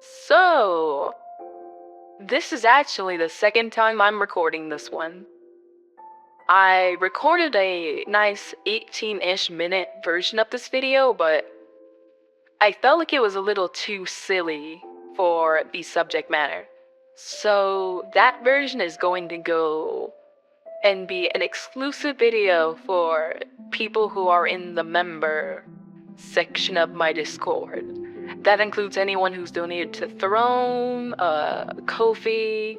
So, this is actually the second time I'm recording this one. I recorded a nice 18-ish minute version of this video, but I felt like it was a little too silly for the subject matter. So that version is going to go and be an exclusive video for people who are in the member section of my Discord. That includes anyone who's donated to Throne, Ko-fi,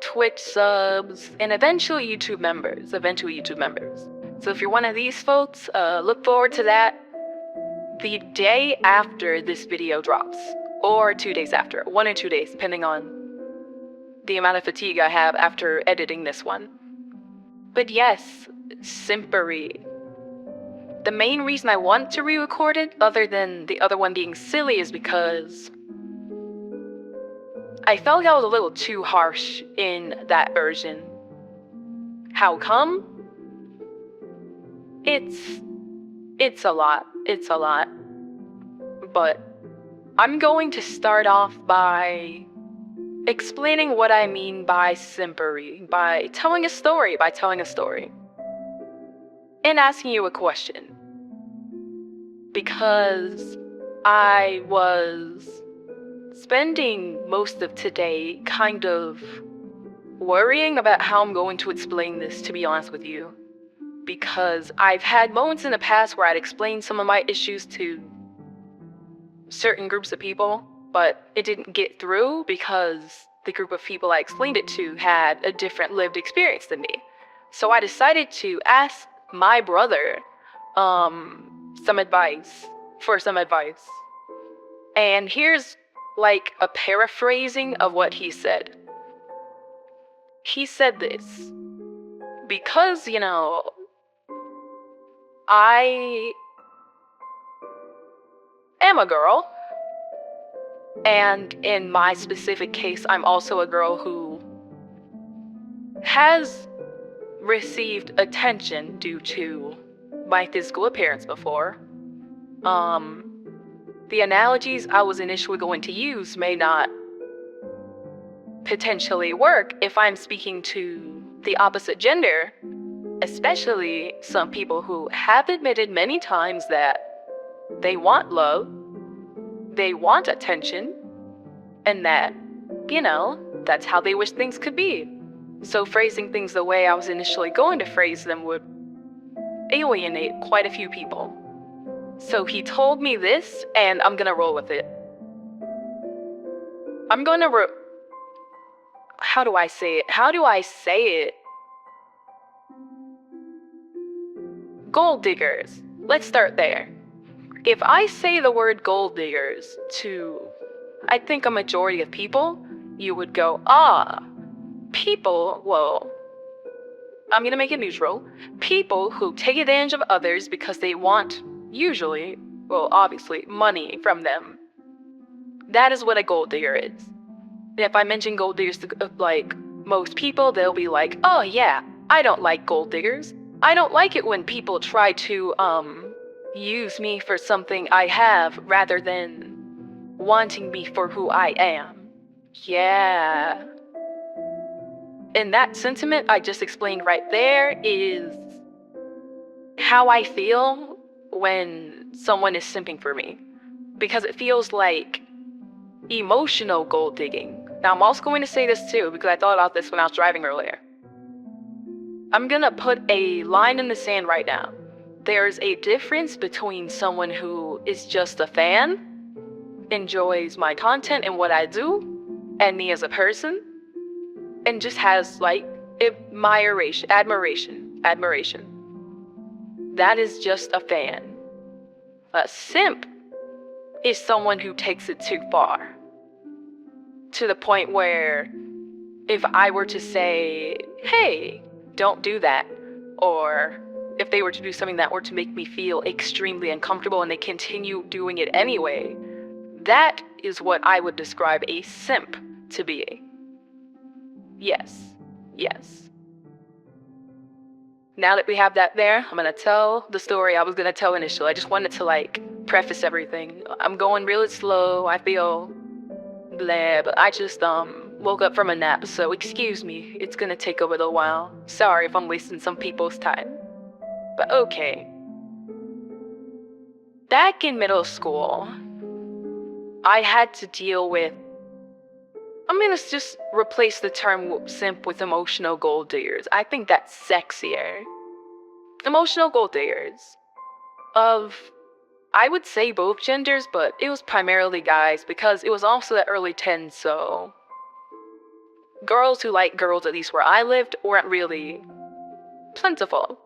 Twitch subs, and eventual YouTube members. So if you're one of these folks, look forward to that the day after this video drops, or 2 days after, 1 or 2 days, depending on the amount of fatigue I have after editing this one. But yes, simpery. The main reason I want to re-record it, other than the other one being silly, is because I felt like I was a little too harsh in that version. How come? It's a lot. But I'm going to start off by explaining what I mean by simpery, by telling a story, and asking you a question. Because I was spending most of today kind of worrying about how I'm going to explain this, to be honest with you. Because I've had moments in the past where I'd explained some of my issues to certain groups of people, but it didn't get through because the group of people I explained it to had a different lived experience than me. So I decided to ask my brother some advice. And here's like a paraphrasing of what he said. He said this: because, I am a girl, and in my specific case, I'm also a girl who has received attention due to my physical appearance before. The analogies I was initially going to use may not potentially work if I'm speaking to the opposite gender, especially some people who have admitted many times that they want love, they want attention, and that, that's how they wish things could be. So phrasing things the way I was initially going to phrase them would alienate quite a few people. So he told me this, and I'm gonna roll with it. How do I say it? Gold diggers. Let's start there. If I say the word gold diggers to, I think, a majority of people, you would go, people, well, I'm gonna make it neutral. People who take advantage of others because they want, usually, well, obviously, money from them. That is what a gold digger is. And if I mention gold diggers to, most people, they'll be like, oh yeah, I don't like gold diggers. I don't like it when people try to, use me for something I have rather than wanting me for who I am. Yeah. And that sentiment I just explained right there is how I feel when someone is simping for me. Because it feels like emotional gold digging. Now I'm also going to say this too, because I thought about this when I was driving earlier. I'm gonna put a line in the sand right now. There's a difference between someone who is just a fan, enjoys my content and what I do, and me as a person, and just has admiration. That is just a fan. A simp is someone who takes it too far. To the point where if I were to say, hey, don't do that, or if they were to do something that were to make me feel extremely uncomfortable and they continue doing it anyway, that is what I would describe a simp to be. Yes. Now that we have that there, I'm gonna tell the story I was gonna tell initially. I just wanted to preface everything. I'm going really slow. I feel Blah, but I just, woke up from a nap, so excuse me. It's gonna take a little while. Sorry if I'm wasting some people's time. But okay. Back in middle school, I had to deal with. I'm gonna just replace the term simp with emotional gold diggers. I think that's sexier. Emotional gold diggers. Of, I would say both genders, but it was primarily guys because it was also the early 10s, so. Girls who like girls, at least where I lived, weren't really plentiful.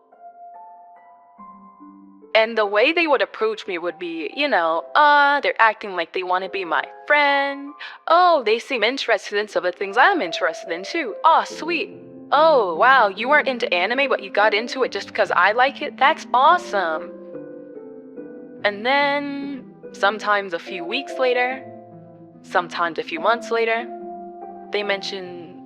And the way they would approach me would be, they're acting like they want to be my friend. Oh, they seem interested in some of the things I'm interested in too. Oh, sweet. Oh, wow, you weren't into anime, but you got into it just because I like it? That's awesome. And then, sometimes a few weeks later, sometimes a few months later, they mention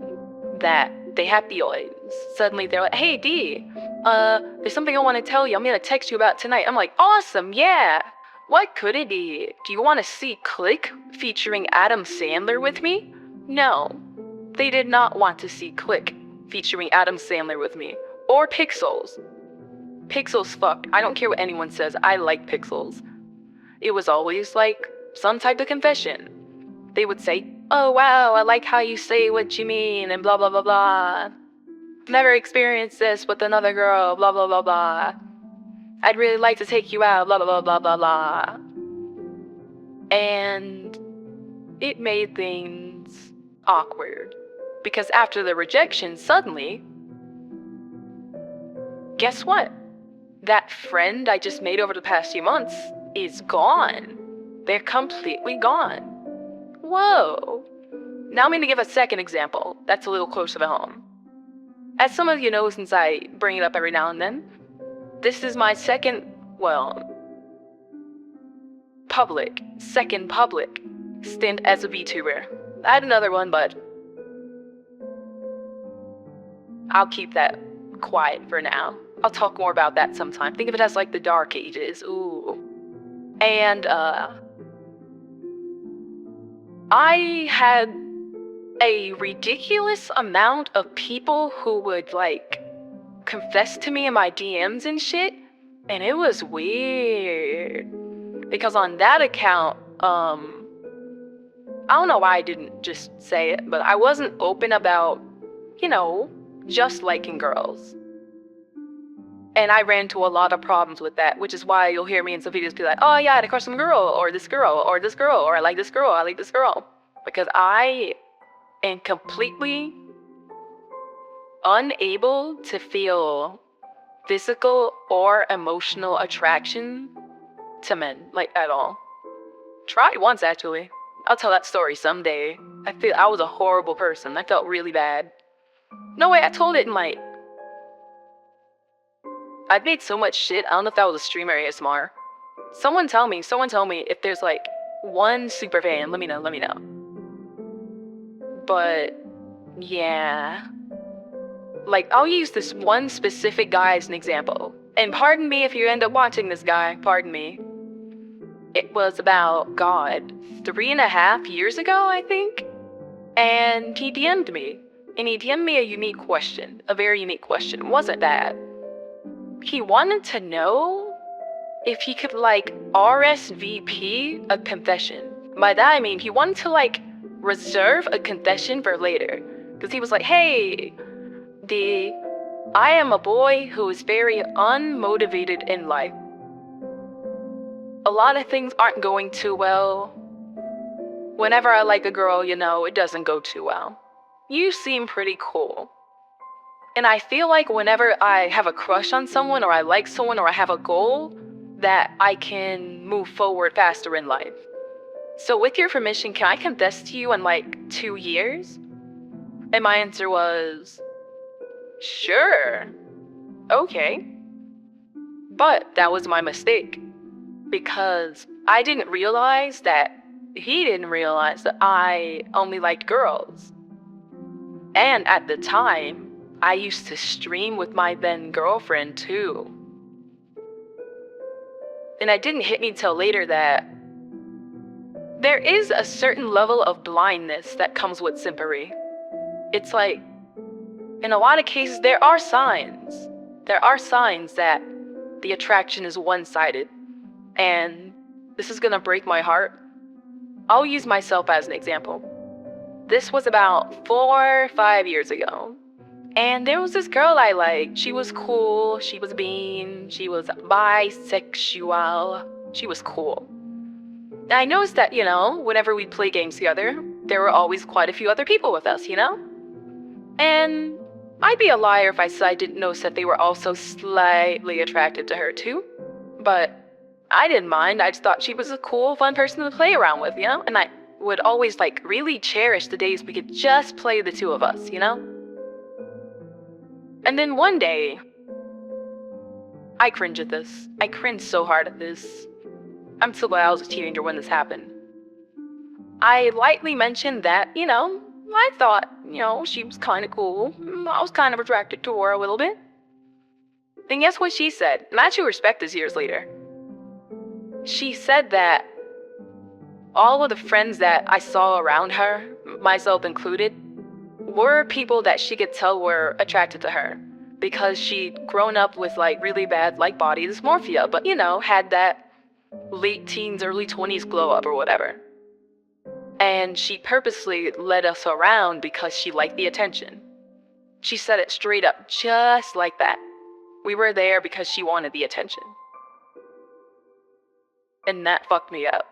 that they have feelings. Suddenly they're like, hey, D, there's something I want to tell you. I'm gonna text you about tonight. I'm like, awesome, yeah. What could it be? Do you want to see Click featuring Adam Sandler with me? No, they did not want to see Click featuring Adam Sandler with me. Or Pixels. Pixels fuck. I don't care what anyone says. I like Pixels. It was always like some type of confession. They would say, oh wow, I like how you say what you mean, and blah blah blah blah. Never experienced this with another girl, blah blah blah blah. I'd really like to take you out, blah blah blah blah blah. And it made things awkward. Because after the rejection, suddenly, guess what? That friend I just made over the past few months is gone. They're completely gone. Whoa. Now I'm going to give a second example that's a little closer to home. As some of you know, since I bring it up every now and then, this is my second public stint as a VTuber. I had another one, but I'll keep that quiet for now. I'll talk more about that sometime. Think of it as like the Dark Ages. Ooh. And, I had a ridiculous amount of people who would, confess to me in my DMs and shit, and it was weird. Because on that account, I don't know why I didn't just say it, but I wasn't open about, just liking girls. And I ran into a lot of problems with that, which is why you'll hear me in some videos be like, oh yeah, I had a crush on a girl, or this girl, or this girl, or I like this girl, I like this girl. Because I am completely unable to feel physical or emotional attraction to men, at all. Tried once, actually. I'll tell that story someday. I feel I was a horrible person. I felt really bad. No way, I told it in I've made so much shit, I don't know if that was a streamer ASMR. Someone tell me if there's one super fan, let me know. But, yeah. I'll use this one specific guy as an example. And pardon me if you end up watching this guy, pardon me. It was about, 3.5 years ago, I think? And he DM'd me. And he DM'd me a unique question. A very unique question. It wasn't bad. He wanted to know if he could, RSVP a confession. By that I mean he wanted to, reserve a confession for later. Because he was like, hey, I am a boy who is very unmotivated in life. A lot of things aren't going too well. Whenever I like a girl, it doesn't go too well. You seem pretty cool. And I feel like whenever I have a crush on someone, or I like someone, or I have a goal, that I can move forward faster in life. So with your permission, can I confess to you in 2 years? And my answer was, sure. Okay. But that was my mistake. Because I didn't realize that he didn't realize that I only liked girls. And at the time, I used to stream with my then girlfriend too. And it didn't hit me till later that there is a certain level of blindness that comes with simpery. It's like, in a lot of cases, there are signs. There are signs that the attraction is one-sided. And this is gonna break my heart. I'll use myself as an example. This was about 4 or 5 years ago. And there was this girl I liked. She was cool, she was mean, she was bisexual, she was cool. And I noticed that, whenever we'd play games together, there were always quite a few other people with us, And I'd be a liar if I said I didn't notice that they were also slightly attracted to her too. But I didn't mind. I just thought she was a cool, fun person to play around with, And I would always, really cherish the days we could just play the two of us, And then one day, I cringe at this. I cringe so hard at this. I'm so glad I was a teenager when this happened. I lightly mentioned that, I thought, she was kind of cool. I was kind of attracted to her a little bit. Then guess what she said? And I actually respect this years later. She said that all of the friends that I saw around her, myself included, were people that she could tell were attracted to her because she'd grown up with really bad body dysmorphia, but had that late teens, early 20s glow up or whatever. And she purposely led us around because she liked the attention. She said it straight up, just like that. We were there because she wanted the attention. And that fucked me up.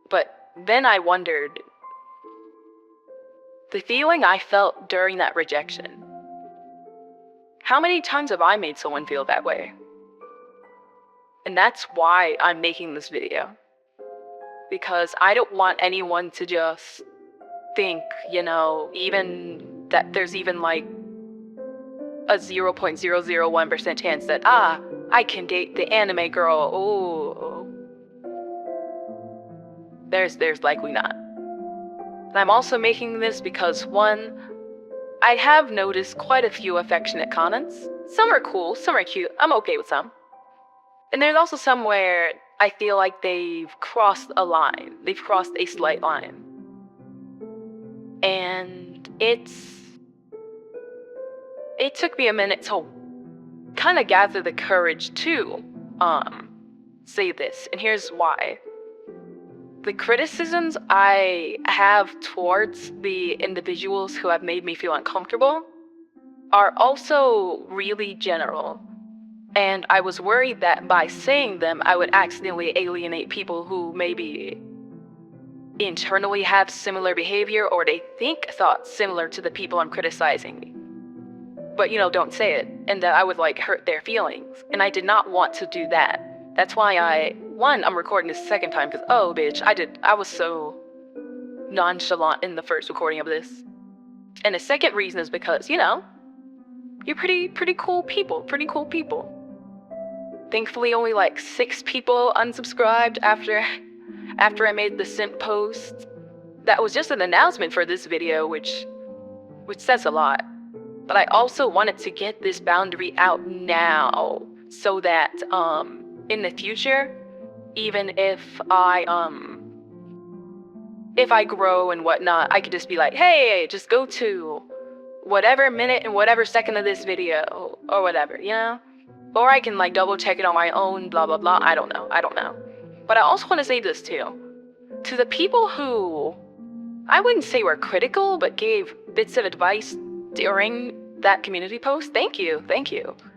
But then I wondered, the feeling I felt during that rejection, how many times have I made someone feel that way? And that's why I'm making this video. Because I don't want anyone to just think, even that there's even a 0.001% chance that, I can date the anime girl. Oh, there's likely not. And I'm also making this because, one, I have noticed quite a few affectionate comments. Some are cool, some are cute, I'm okay with some. And there's also some where I feel like they've crossed a line. They've crossed a slight line. And it took me a minute to kind of gather the courage to say this, and here's why. The criticisms I have towards the individuals who have made me feel uncomfortable are also really general. And I was worried that by saying them, I would accidentally alienate people who maybe internally have similar behavior or they think thoughts similar to the people I'm criticizing. But, don't say it. And that I would, hurt their feelings. And I did not want to do that. That's why I'm recording this second time because, oh, bitch, I was so nonchalant in the first recording of this. And the second reason is because, you're pretty cool people. Thankfully, only 6 people unsubscribed after I made the simp post. That was just an announcement for this video, which says a lot. But I also wanted to get this boundary out now so that in the future, even if I grow and whatnot, I could just be like, hey, just go to whatever minute and whatever second of this video or whatever, Or I can double check it on my own, blah, blah, blah. I don't know. But I also want to say this too. To the people who, I wouldn't say were critical, but gave bits of advice during that community post, thank you.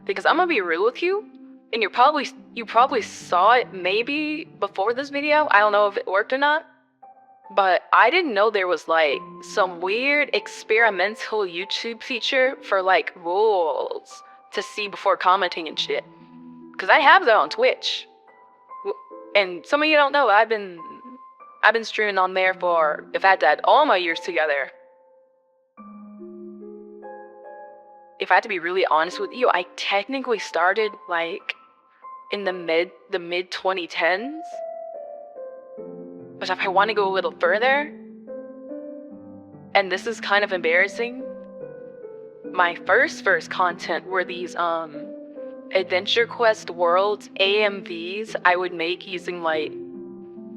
Because I'm gonna be real with you, and you probably saw it maybe before this video. I don't know if it worked or not. But I didn't know there was some weird experimental YouTube feature for rules to see before commenting and shit. Cause I have that on Twitch. And some of you don't know, I've been streaming on there for, if I had to add all my years together. If I had to be really honest with you, I technically started in the mid 2010s. But if I want to go a little further, and this is kind of embarrassing, my first content were these Adventure Quest Worlds AMVs I would make using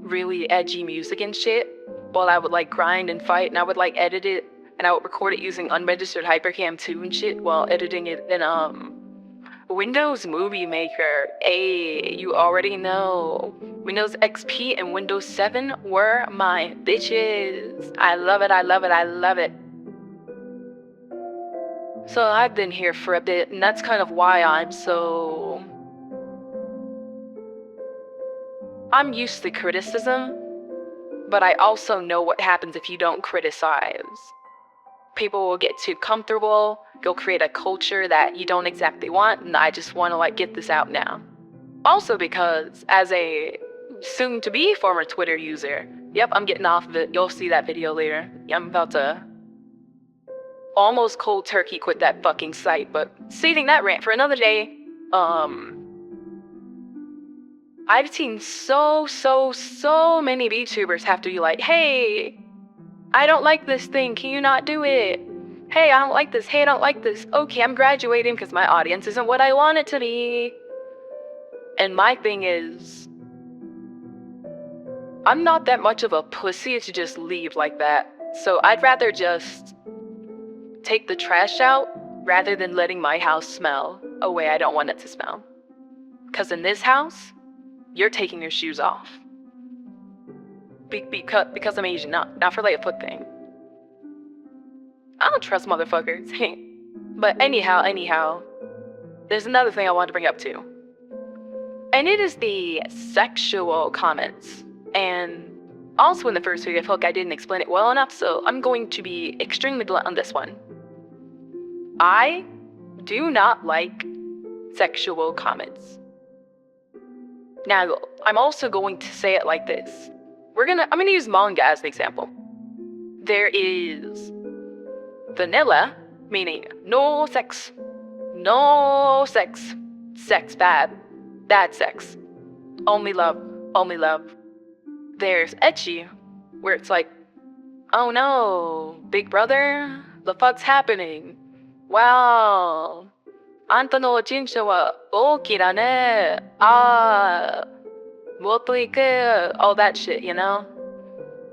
really edgy music and shit while I would like grind and fight, and I would like edit it, and I would record it using unregistered Hypercam 2 and shit while editing it in Windows Movie Maker. You already know. Windows XP and Windows 7 were my bitches. I love it, I love it, I love it. So I've been here for a bit, and that's kind of why I'm used to criticism, but I also know what happens if you don't criticize. People will get too comfortable, go create a culture that you don't exactly want, and I just want to like get this out now. Also because as a soon-to-be former Twitter user, yep, I'm getting off of it, you'll see that video later. I'm about to almost cold turkey quit that fucking site, but saving that rant for another day. I've seen so many VTubers have to be like, hey, I don't like this thing, can you not do it? Hey, I don't like this, hey, I don't like this. Okay, I'm graduating because my audience isn't what I want it to be. And my thing is, I'm not that much of a pussy to just leave like that. So I'd rather just take the trash out rather than letting my house smell a way I don't want it to smell. Because in this house, you're taking your shoes off. Because I'm Asian, not for like a foot thing. I don't trust motherfuckers. But anyhow, there's another thing I wanted to bring up too. And it is the sexual comments. And also in the first video, I felt like I didn't explain it well enough, so I'm going to be extremely blunt on this one. I do not like sexual comments. Now, I'm also going to say it like this. I'm gonna use manga as an example. There is vanilla, meaning no sex, sex bad sex, only love. There's ecchi, where it's like, oh no, big brother, the fuck's happening? Wow, あんたの人生は大きだね. All that shit, you know?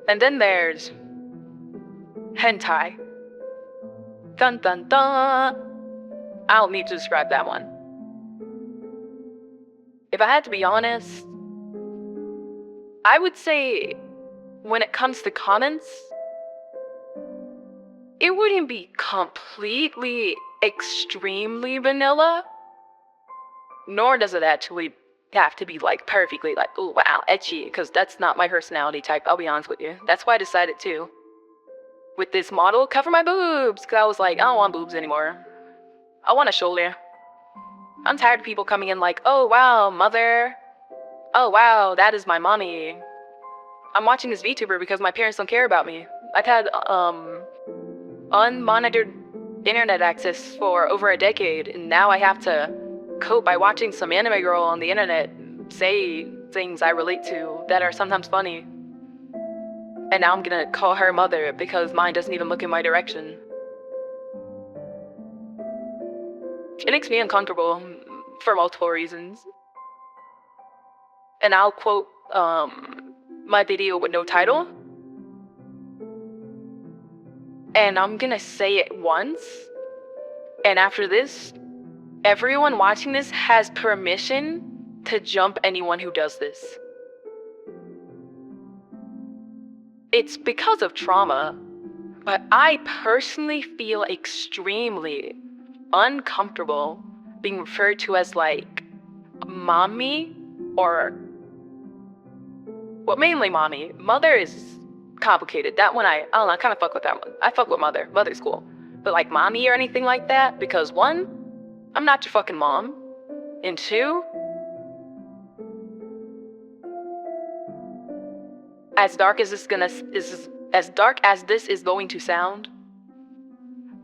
And then there's hentai. Dun dun dun. I don't need to describe that one. If I had to be honest, I would say when it comes to comments, it wouldn't be completely extremely vanilla, nor does it actually have to be like perfectly like, oh wow, ecchi, because that's not my personality type, I'll be honest with you. That's why I decided to, with this model, cover my boobs, because I was like, I don't want boobs anymore. I want a shoulder. I'm tired of people coming in like, oh wow, mother. Oh wow, that is my mommy. I'm watching this VTuber because my parents don't care about me. I've had unmonitored internet access for over a decade, and now I have to cope by watching some anime girl on the internet say things I relate to that are sometimes funny. And now I'm gonna call her mother because mine doesn't even look in my direction. It makes me uncomfortable for multiple reasons. And I'll quote my video with no title. And I'm gonna say it once. And after this, everyone watching this has permission to jump anyone who does this. It's because of trauma, but I personally feel extremely uncomfortable being referred to as like mommy, or well, mainly mommy. Mother is complicated. That one I don't know, I kind of fuck with that one. I fuck with mother. Mother's cool. But like mommy or anything like that, because one, I'm not your fucking mom, and two, as dark as this is going to sound,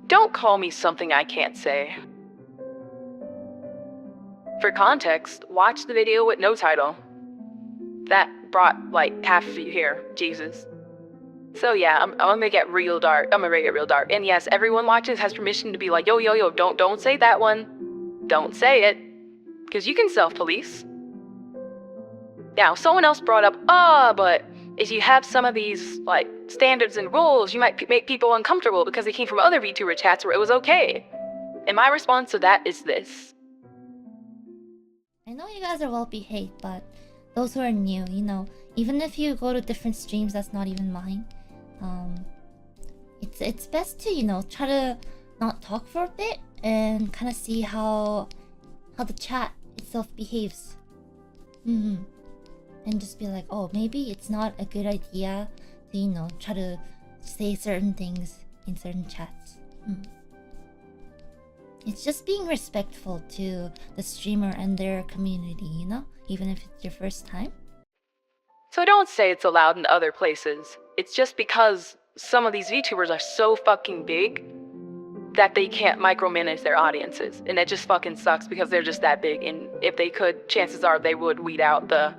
don't call me something I can't say. For context, watch the video with no title. That brought like half of you here, Jesus. So yeah, I'm gonna get real dark. I'm gonna get real dark. And yes, everyone watching has permission to be like, yo, don't say that one. Don't say it. Because you can self-police. Now, someone else brought up, but if you have some of these, like, standards and rules, you might make people uncomfortable because they came from other VTuber chats where it was okay. And my response to that is this. I know you guys are well behaved, but those who are new, you know, even if you go to different streams that's not even mine, it's best to, you know, try to not talk for a bit and kind of see how the chat itself behaves. And just be like, oh, maybe it's not a good idea to, you know, try to say certain things in certain chats. It's just being respectful to the streamer and their community, you know? Even if it's your first time. So don't say it's allowed in other places. It's just because some of these VTubers are so fucking big that they can't micromanage their audiences. And it just fucking sucks because they're just that big. And if they could, chances are they would weed out the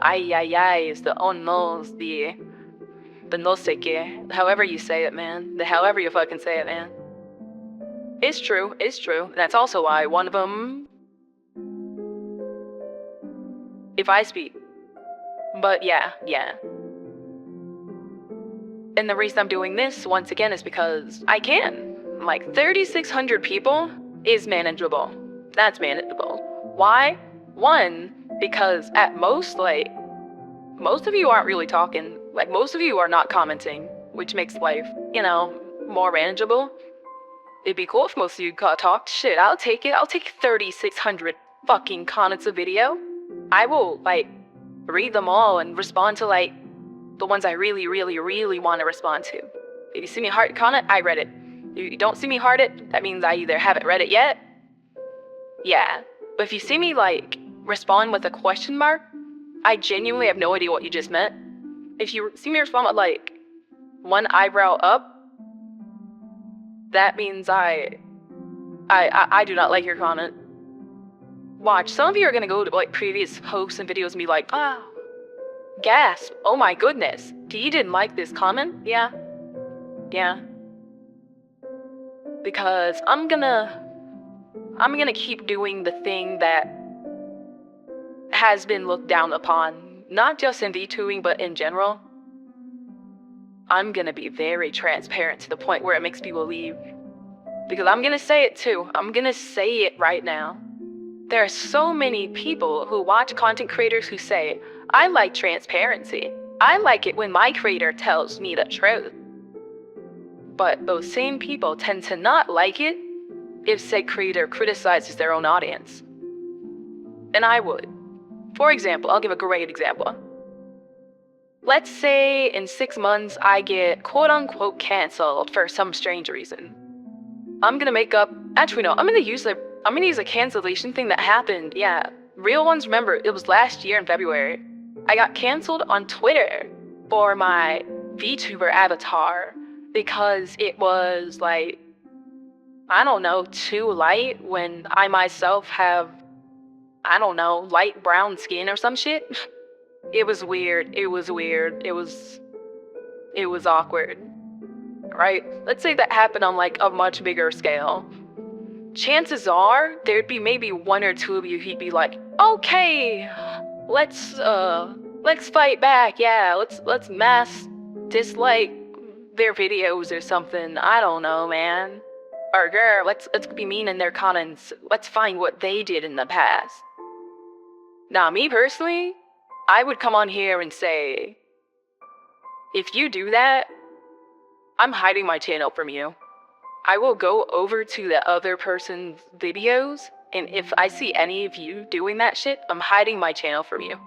ay-ay-ay's, the oh no's, the no sé qué. However you say it, man. However you fucking say it, man. It's true. That's also why one of them, if I speak. But yeah. And the reason I'm doing this, once again, is because I can. Like, 3,600 people is manageable. That's manageable. Why? One, because at most, like, most of you aren't really talking. Like, most of you are not commenting, which makes life, you know, more manageable. It'd be cool if most of you talked. Shit, I'll take it. I'll take 3,600 fucking comments a video. I will, like, read them all and respond to, like, the ones I really want to respond to. If you see me heart comment, I read it. If you don't see me heart it, that means I either haven't read it yet. Yeah. But if you see me, like, respond with a question mark, I genuinely have no idea what you just meant. If you see me respond with, like, one eyebrow up, that means I do not like your comment. Watch, some of you are gonna go to, like, previous posts and videos and be like, gasp, oh my goodness, you didn't like this comment? Yeah. Because I'm gonna keep doing the thing that has been looked down upon, not just in VTubing, but in general. I'm gonna be very transparent to the point where it makes people leave. Because I'm gonna say it too. I'm gonna say it right now. There are so many people who watch content creators who say, I like transparency. I like it when my creator tells me the truth. But those same people tend to not like it if said creator criticizes their own audience. And I would. For example, I'll give a great example. Let's say in 6 months I get quote-unquote canceled for some strange reason. I'm gonna use a cancellation thing that happened, yeah. Real ones, remember, it was last year in February. I got canceled on Twitter for my VTuber avatar because it was, like, I don't know, too light when I myself have, I don't know, light brown skin or some shit. It was weird. It was awkward. Right? Let's say that happened on, like, a much bigger scale. Chances are there'd be maybe one or two of you who'd be like, okay, let's fight back. Yeah, let's mass dislike their videos or something. I don't know, man. Or girl, let's be mean in their comments. Let's find what they did in the past. Now, me personally, I would come on here and say, if you do that, I'm hiding my channel from you. I will go over to the other person's videos, and if I see any of you doing that shit, I'm hiding my channel from you.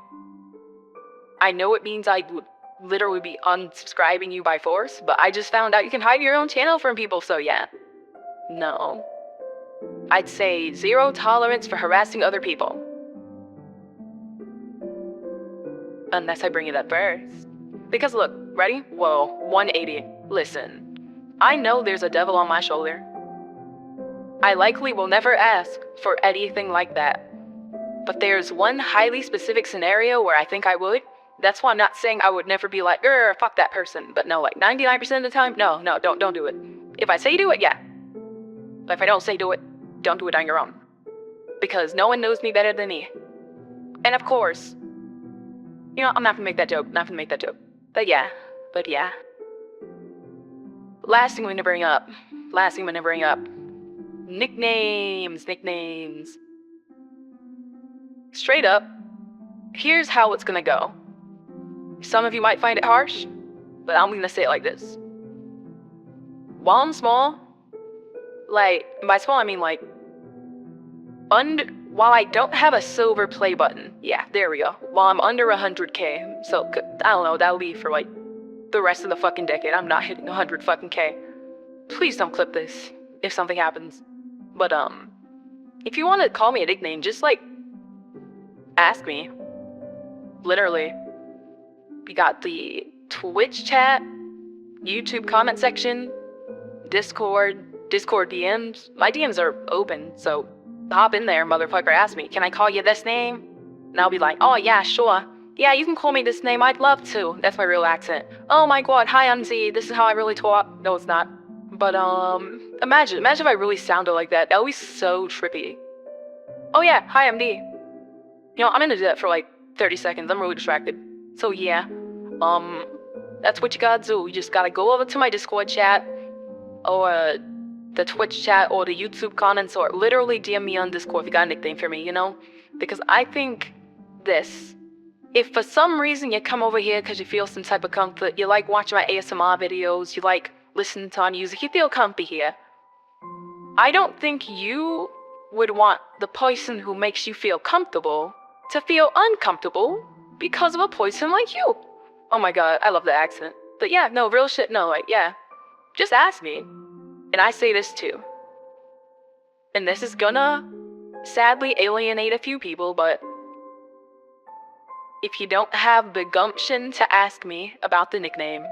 I know it means I would literally be unsubscribing you by force, but I just found out you can hide your own channel from people, so yeah. No. I'd say 0 tolerance for harassing other people. Unless I bring it up first. Because look, ready? Whoa, 180. Listen. I know there's a devil on my shoulder. I likely will never ask for anything like that. But there's one highly specific scenario where I think I would. That's why I'm not saying I would never be like, fuck that person. But no, like 99% of the time, no, don't do it. If I say do it, yeah. But if I don't say do it, don't do it on your own. Because no one knows me better than me. And of course, I'm not gonna make that joke. But yeah. Last thing I'm gonna bring up. Nicknames. Straight up, here's how it's gonna go. Some of you might find it harsh, but I'm gonna say it like this. While I'm small, like, by small I mean like, while I don't have a silver play button, yeah, there we go. While I'm under 100K, so I don't know, that'll be for like the rest of the fucking decade. I'm not hitting 100 fucking K. Please don't clip this if something happens. But if you want to call me a nickname, just like ask me. Literally. We got the Twitch chat, YouTube comment section, Discord DMs. My DMs are open, so hop in there, motherfucker. Ask me, can I call you this name? And I'll be like, oh yeah, sure. Yeah, you can call me this name, I'd love to. That's my real accent. Oh my god, hi, I'm Z. This is how I really talk. No, it's not. But imagine if I really sounded like that. That would be so trippy. Oh yeah, hi, I'm D. I'm gonna do that for like 30 seconds. I'm really distracted. So yeah, that's what you gotta do. You just gotta go over to my Discord chat, or the Twitch chat, or the YouTube comments, or literally DM me on Discord if you got a nickname for me, Because I think this. If for some reason you come over here because you feel some type of comfort, you like watching my ASMR videos, you like listening to our music, you feel comfy here, I don't think you would want the person who makes you feel comfortable to feel uncomfortable because of a person like you. Oh my god, I love the accent. But yeah, no, real shit, no, like, yeah. Just ask me. And I say this too. And this is gonna sadly alienate a few people, but if you don't have the gumption to ask me about the nickname,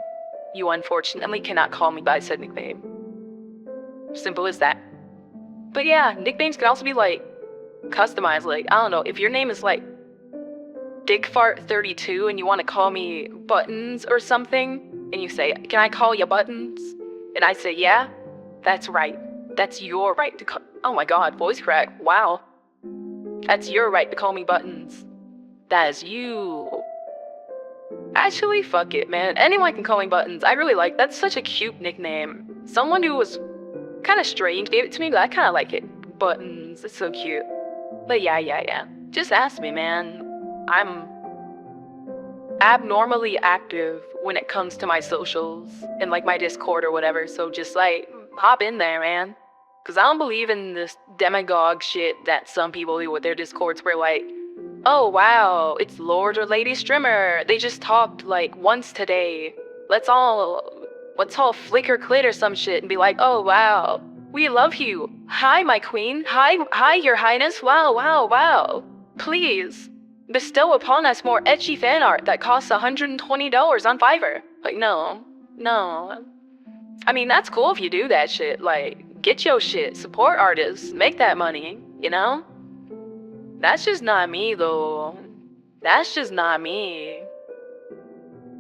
you unfortunately cannot call me by said nickname. Simple as that. But yeah, nicknames can also be like customized. Like, I don't know, if your name is like Digfart32 and you want to call me Buttons or something, and you say, can I call you Buttons? And I say, yeah, that's right. That's your right to call. Oh my god, voice crack. Wow. That's your right to call me Buttons. That is you. Actually, fuck it, man. Anyone can call me Buttons. I really like that's such a cute nickname. Someone who was kind of strange gave it to me, but I kind of like it. Buttons. It's so cute. But yeah. Just ask me, man. I'm abnormally active when it comes to my socials and like my Discord or whatever. So just like hop in there, man. Cause I don't believe in this demagogue shit that some people do with their Discords where like, oh wow, it's Lord or Lady Strimmer. They just talked like once today. Let's all flicker clit or some shit and be like, oh wow, we love you. Hi, my queen. Hi, your highness. Wow. Please, bestow upon us more etchy fan art that costs $120 on Fiverr. Like, no. I mean, that's cool if you do that shit. Like, get your shit. Support artists. Make that money, That's just not me, though. That's just not me.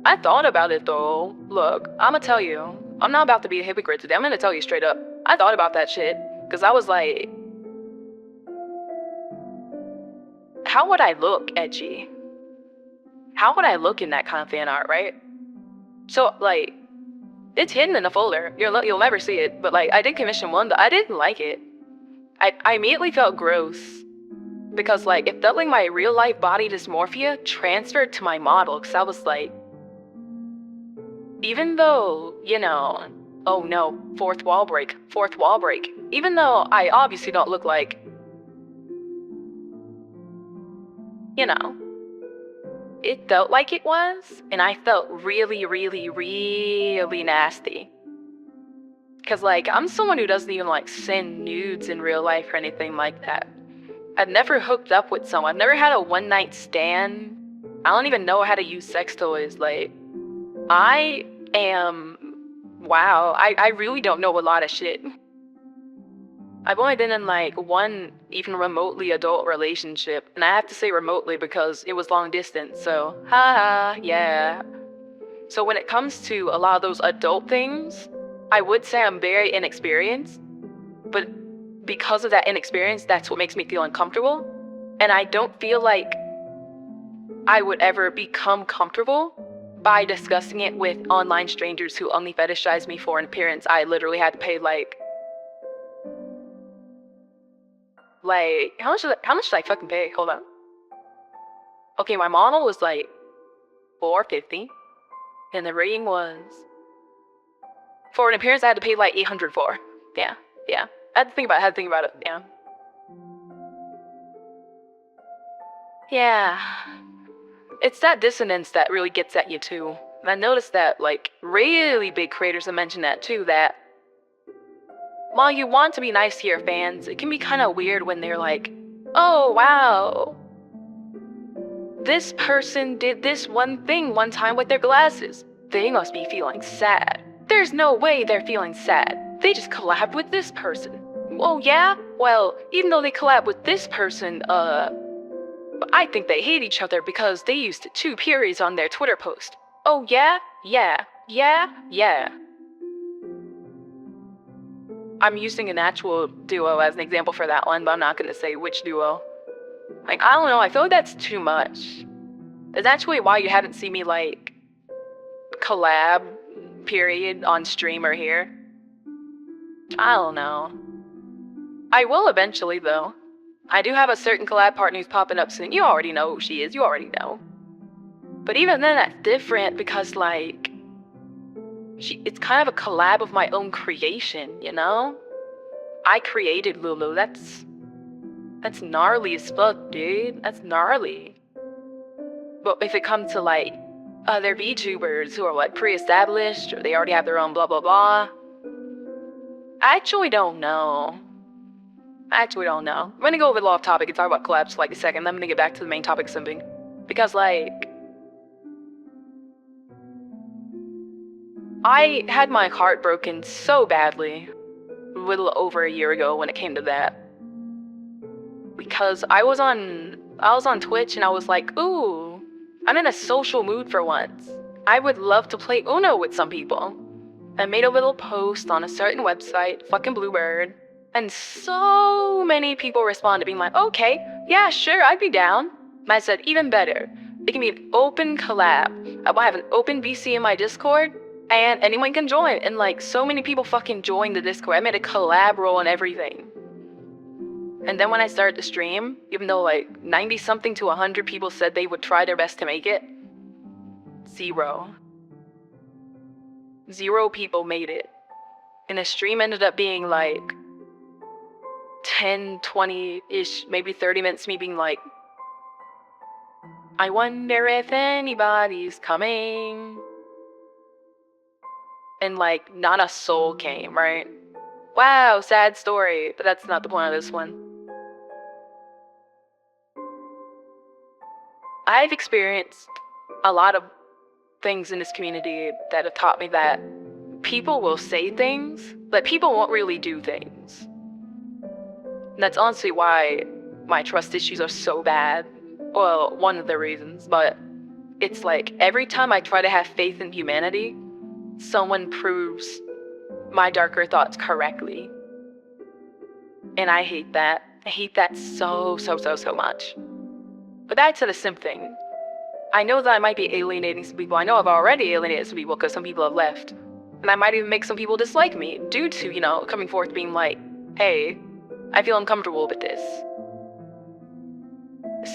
I thought about it, though. Look, I'ma tell you. I'm not about to be a hypocrite today. I'm gonna tell you straight up. I thought about that shit. Because I was like, how would I look edgy? How would I look in that kind of fan art, right? So, like, it's hidden in a folder. You'll never see it. But, like, I did commission one, but I didn't like it. I immediately felt gross. Because, like, it felt like my real-life body dysmorphia transferred to my model. Because I was like, even though, oh no, fourth wall break. Even though I obviously don't look like, it felt like it was, and I felt really, really, really nasty. Because, like, I'm someone who doesn't even, like, send nudes in real life or anything like that. I've never hooked up with someone. I've never had a one-night stand. I don't even know how to use sex toys. Like, I really don't know a lot of shit. I've only been in, like, one even remotely adult relationship. And I have to say remotely because it was long distance, so, yeah. So when it comes to a lot of those adult things, I would say I'm very inexperienced. But because of that inexperience, that's what makes me feel uncomfortable. And I don't feel like I would ever become comfortable by discussing it with online strangers who only fetishize me for an appearance. I literally had to pay like how much did I fucking pay? Hold on. Okay, my model was like $450, and the ring was for an appearance I had to pay like $800 for. Yeah. I had to think about it. Yeah. It's that dissonance that really gets at you too. And I noticed that like really big creators have mentioned that too, that while you want to be nice to your fans, it can be kind of weird when they're like, oh wow, this person did this one thing one time with their glasses. They must be feeling sad. There's no way they're feeling sad. They just collabed with this person. Oh yeah? Well, even though they collab with this person, I think they hate each other because they used 2 periods on their Twitter post. Oh yeah? Yeah. I'm using an actual duo as an example for that one, but I'm not gonna say which duo. Like, I don't know, I feel like that's too much. That's actually why you haven't seen me, like, collab, period, on stream or here. I don't know. I will eventually, though. I do have a certain collab partner who's popping up soon. You already know who she is, you already know. But even then, that's different because, like, it's kind of a collab of my own creation, you know? I created Lulu, that's gnarly as fuck, dude. That's gnarly. But if it comes to, like, other VTubers who are, like, pre-established, or they already have their own blah blah blah, I actually don't know. I'm gonna go a little off topic and talk about collabs for like a second, then I'm gonna get back to the main topic, simping. Because, like, I had my heart broken so badly a little over a year ago when it came to that. Because I was on Twitch and I was like, ooh, I'm in a social mood for once. I would love to play Uno with some people. I made a little post on a certain website, fucking Bluebird, and so many people responded being like, okay, yeah, sure, I'd be down. And I said, even better, it can be an open collab. I will have an open VC in my Discord, and anyone can join. And like, so many people fucking joined the Discord. I made a collab role and everything. And then when I started to stream, even though like 90 something to 100 people said they would try their best to make it, 0 people made it. And the stream ended up being like 10, 20-ish, maybe 30 minutes, me being like, I wonder if anybody's coming. And like, not a soul came, right? Wow, sad story, but that's not the point of this one. I've experienced a lot of things in this community that have taught me that people will say things, but people won't really do things. And that's honestly why my trust issues are so bad. Well, one of the reasons, but it's like every time I try to have faith in humanity, someone proves my darker thoughts correctly. And I hate that. I hate that so much. But back to the simp thing. I know that I might be alienating some people. I know I've already alienated some people because some people have left. And I might even make some people dislike me due to, you know, coming forth being like, hey, I feel uncomfortable with this.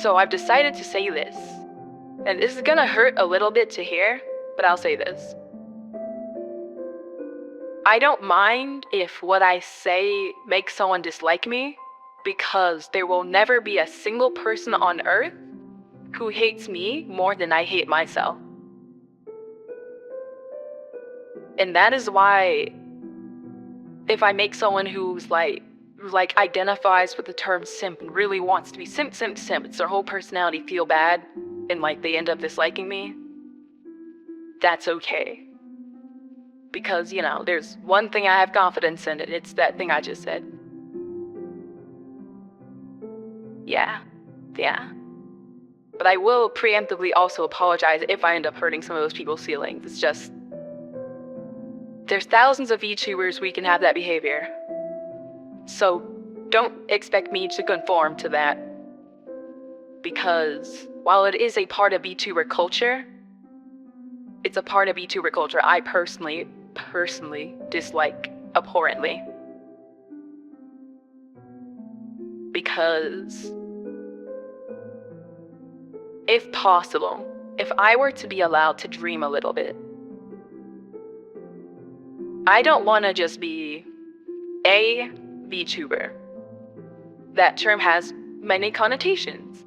So I've decided to say this. And this is gonna hurt a little bit to hear, but I'll say this. I don't mind if what I say makes someone dislike me, because there will never be a single person on earth who hates me more than I hate myself. And that is why if I make someone who's like identifies with the term simp and really wants to be simp, it's their whole personality feel bad and like they end up disliking me, that's okay. Because, you know, there's one thing I have confidence in, and it's that thing I just said. Yeah. But I will preemptively also apologize if I end up hurting some of those people's feelings. It's just, there's thousands of VTubers we can have that behavior. So don't expect me to conform to that. Because while it is a part of VTuber culture, it's a part of VTuber culture I personally dislike abhorrently. Because if possible, if I were to be allowed to dream a little bit, I don't want to just be a VTuber. That term has many connotations.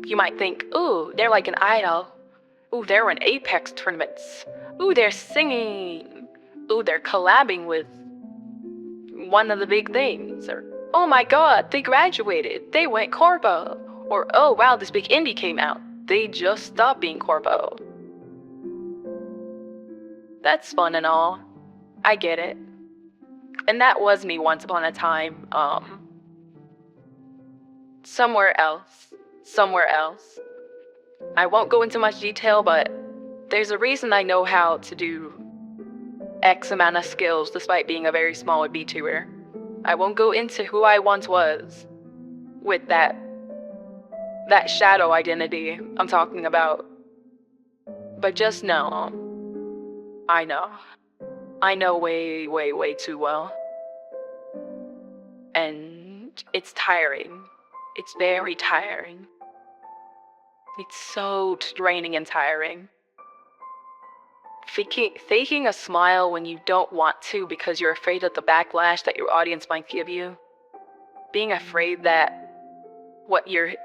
You might think, ooh, they're like an idol. Ooh, they're in Apex tournaments. Ooh, they're singing. Ooh, they're collabing with one of the big things. Or, oh my god, they graduated. They went corpo. Or, oh wow, this big indie came out. They just stopped being corpo. That's fun and all. I get it. And that was me once upon a time. Somewhere else. I won't go into much detail, but there's a reason I know how to do X amount of skills despite being a very small VTuber. I won't go into who I once was with that shadow identity I'm talking about. But just know, I know way too well. And it's tiring. It's very tiring. It's so draining and tiring. Faking a smile when you don't want to because you're afraid of the backlash that your audience might give you. Being afraid that what you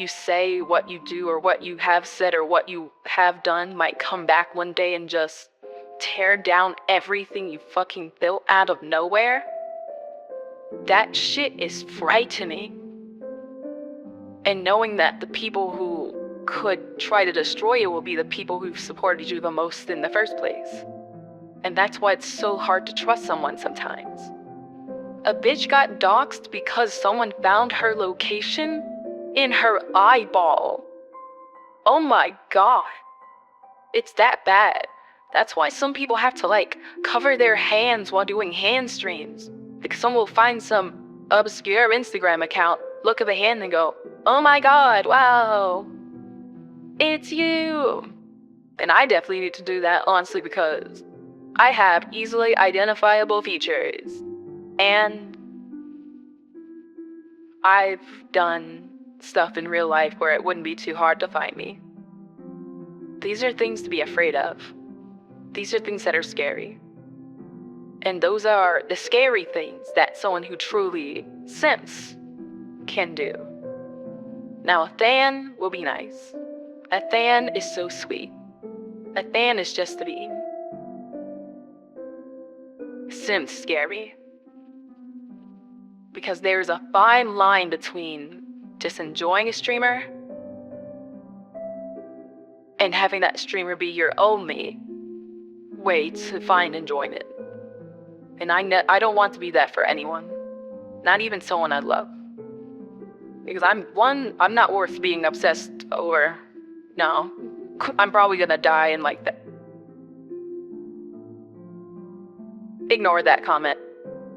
say, what you do, or what you have said, or what you have done might come back one day and just tear down everything you fucking built out of nowhere. That shit is frightening. And knowing that the people who could try to destroy you will be the people who've supported you the most in the first place. And that's why it's so hard to trust someone sometimes. A bitch got doxxed because someone found her location in her eyeball. Oh my god. It's that bad. That's why some people have to cover their hands while doing hand streams. Because someone will find some obscure Instagram account, look at the hand and go, oh my god, wow. It's you. And I definitely need to do that, honestly, because I have easily identifiable features. And I've done stuff in real life where it wouldn't be too hard to find me. These are things to be afraid of. These are things that are scary. And those are the scary things that someone who truly simps can do. Now, a fan will be nice. A fan is so sweet. A fan is just a bean. Simps scary. Because there's a fine line between just enjoying a streamer and having that streamer be your only way to find enjoyment. And I don't want to be that for anyone. Not even someone I love. Because I'm not worth being obsessed over. No. I'm probably gonna die in that. Ignore that comment.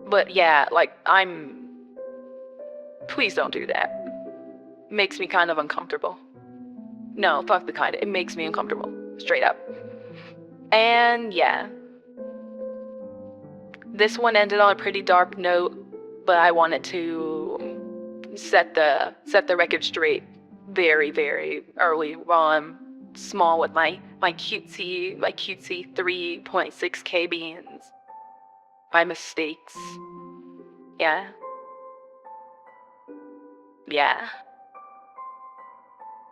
But yeah, please don't do that. It makes me kind of uncomfortable. No, fuck the kind. It makes me uncomfortable. Straight up. And yeah. This one ended on a pretty dark note, but I wanted to set the record straight very, very early while I'm small with my cutesy 3.6k beans. My mistakes. Yeah.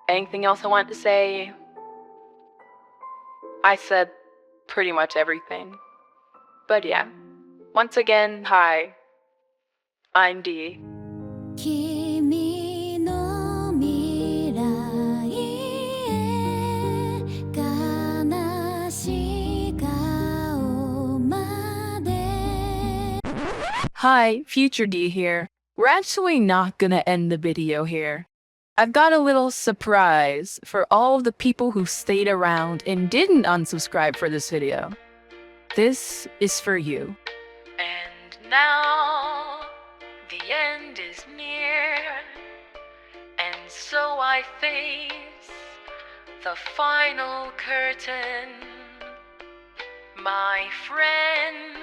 Anything else I want to say? I said pretty much everything. But yeah. Once again, hi. I'm Dee. 君の未来へ悲しい顔まで Hi, Future D here. We're actually not gonna end the video here. I've got a little surprise for all of the people who stayed around and didn't unsubscribe for this video. This is for you. And now, the end is near, and so I face the final curtain. My friend,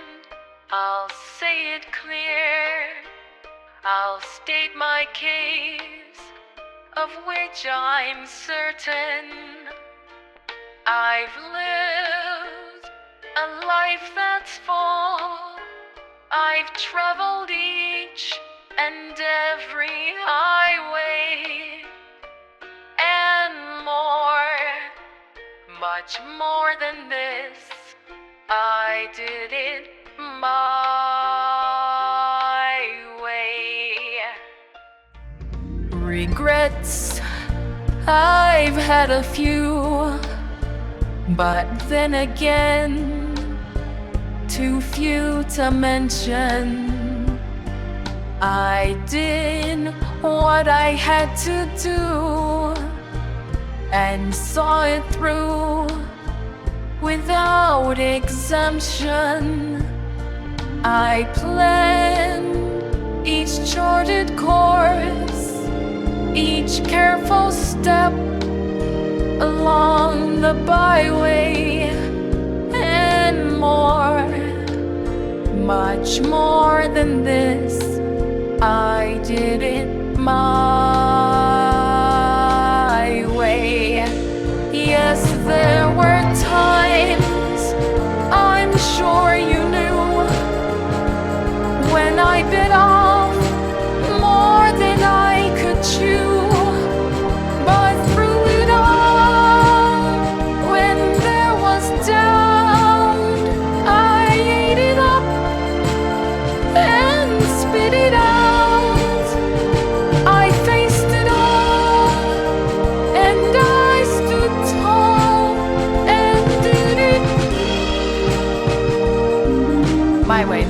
I'll say it clear. I'll state my case, of which I'm certain. I've lived a life that's full. I've traveled each and every highway and more, much more than this. I did it my way. Regrets, I've had a few, but then again, too few to mention. I did what I had to do and saw it through without exemption. I planned each charted course, each careful step along the byway, and more, much more than this. I did it my way. Yes, there were times, I'm sure you knew, when I bit off more than I could chew. But through it all, when there was doubt, I ate it up and spit it out. I faced it all, and I stood tall and did it my way.